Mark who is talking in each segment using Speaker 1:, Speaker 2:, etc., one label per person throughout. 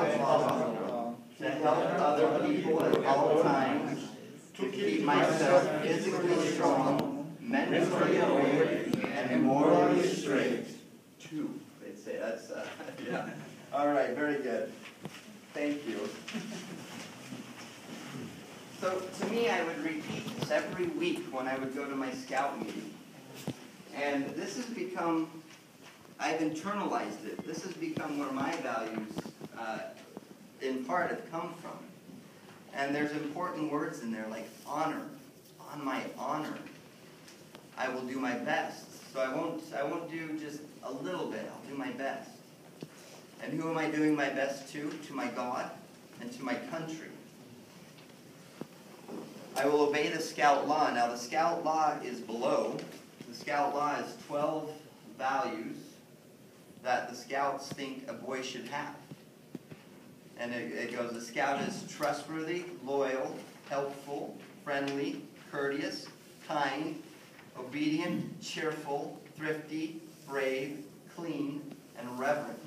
Speaker 1: outlaw, to help other people at all times, to keep myself physically strong, mentally awake, and morally straight. Two, they'd say. That's, yeah. All right, very good. Thank you. So, to me, I would repeat this every week when I would go to my scout meeting. And this has become, I've internalized it. This has become where my values, in part, have come from. And there's important words in there like honor. On my honor, I will do my best. So I won't do just a little bit. I'll do my best. And who am I doing my best to? To my God and to my country. I will obey the Scout Law. Now, the Scout Law is below. The Scout Law is 12 values that the Scouts think a boy should have. And it goes, the Scout is trustworthy, loyal, helpful, friendly, courteous, kind, obedient, cheerful, thrifty, brave, clean, and reverent.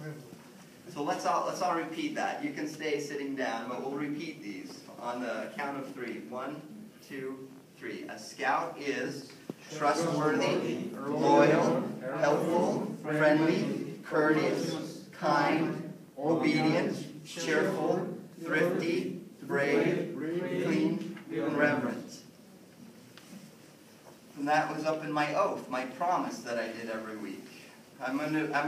Speaker 1: So let's all repeat that. You can stay sitting down, but we'll repeat these on the count of 3. 1, 2, 3. A Scout is trustworthy, loyal, helpful, friendly, courteous, kind, obedient, cheerful, thrifty, brave, clean, and reverent. And that was up in my oath, my promise that I did every week. I'm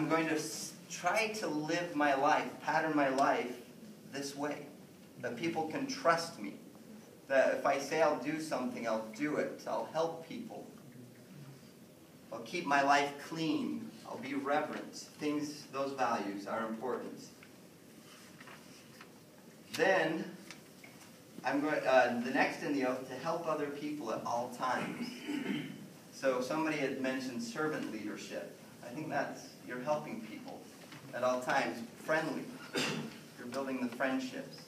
Speaker 1: going to try to live my life, pattern my life this way, that people can trust me. That if I say I'll do something, I'll do it. I'll help people. I'll keep my life clean. I'll be reverent. Those values are important. Then, I'm going the next in the oath, to help other people at all times. So somebody had mentioned servant leadership. I think that's, you're helping people at all times. Friendly. You're building the friendships.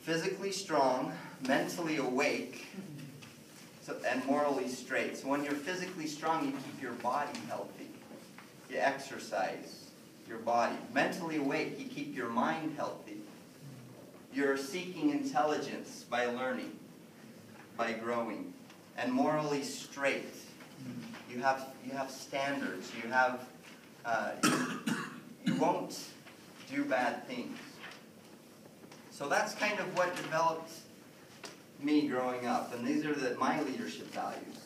Speaker 1: Physically strong, mentally awake, and morally straight. So when you're physically strong, you keep your body healthy. You exercise your body. Mentally awake, you keep your mind healthy. You're seeking intelligence by learning, by growing. And morally straight. You have standards. You won't do bad things. So that's kind of what developed me growing up. And these are my leadership values.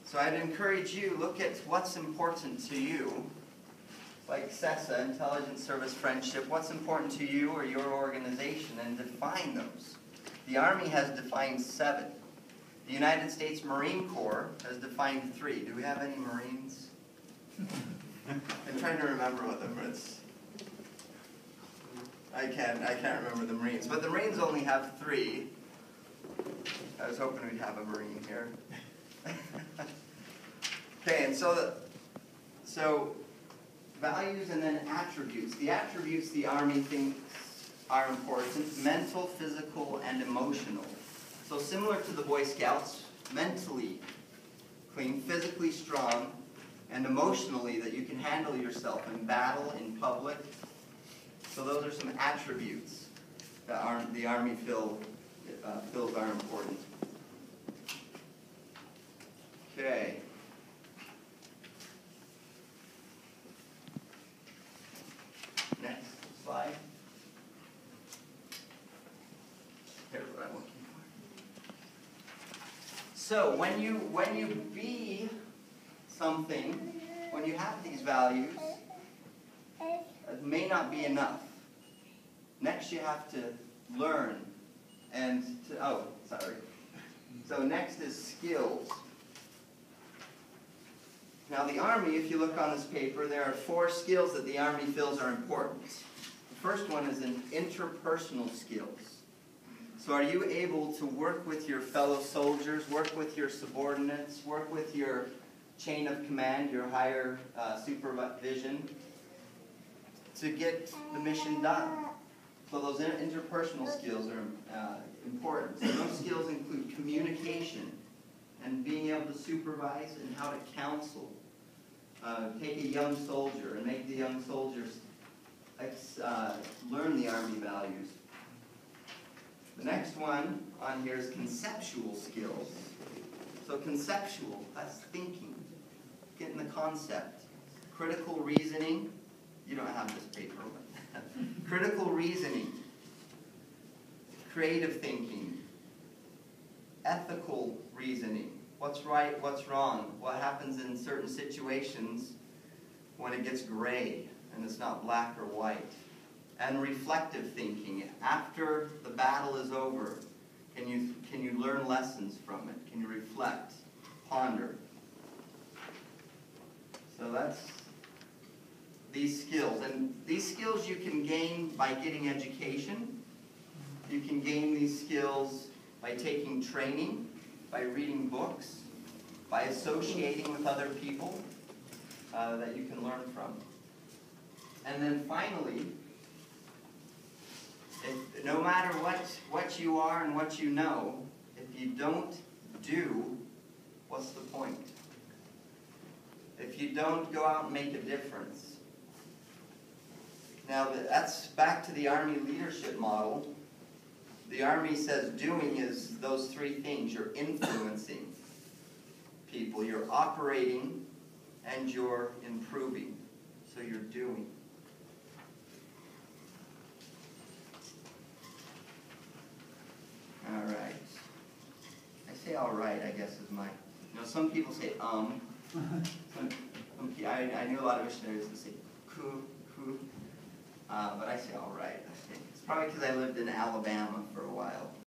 Speaker 1: So I'd encourage you, look at what's important to you. Like SESA, Intelligence Service Friendship, what's important to you or your organization, and define those. The Army has defined 7. The United States Marine Corps has defined 3. Do we have any Marines? I'm trying to remember what them is. I can't remember the Marines. But the Marines only have 3. I was hoping we'd have a Marine here. Okay, and so values and then attributes. The attributes the Army thinks are important: mental, physical, and emotional. So similar to the Boy Scouts, mentally clean, physically strong, and emotionally that you can handle yourself in battle, in public. So those are some attributes that the Army feels are important. Okay. Next slide. Here's what I'm looking for. So when you be something, when you have these values, it may not be enough. Next you have to learn So next is skills. Now the Army, if you look on this paper, there are 4 skills that the Army feels are important. The first one is in interpersonal skills. So are you able to work with your fellow soldiers, work with your subordinates, work with your chain of command, your higher supervision, to get the mission done? So those interpersonal skills are important. So those skills include communication and being able to supervise and how to counsel. take a young soldier and make the young soldiers learn the Army values. The next one on here is conceptual skills. So conceptual, that's thinking, getting the concept. Critical reasoning, you don't have this paper, but critical reasoning, creative thinking, ethical reasoning, what's right, what's wrong, what happens in certain situations when it gets gray and it's not black or white. And reflective thinking. After the battle is over, can you learn lessons from it? Can you reflect, ponder? So that's these skills. And these skills you can gain by getting education. You can gain these skills by taking training, by reading books, by associating with other people that you can learn from. And then finally, no matter what you are and what you know, if you don't do, what's the point? If you don't go out and make a difference. Now, that's back to the Army leadership model. The Army says doing is those three things. You're influencing people, you're operating, and you're improving. So you're doing. All right. I say all right, I guess, is my... some people say I knew a lot of missionaries that say coo, but I say all right. It's probably because I lived in Alabama for a while.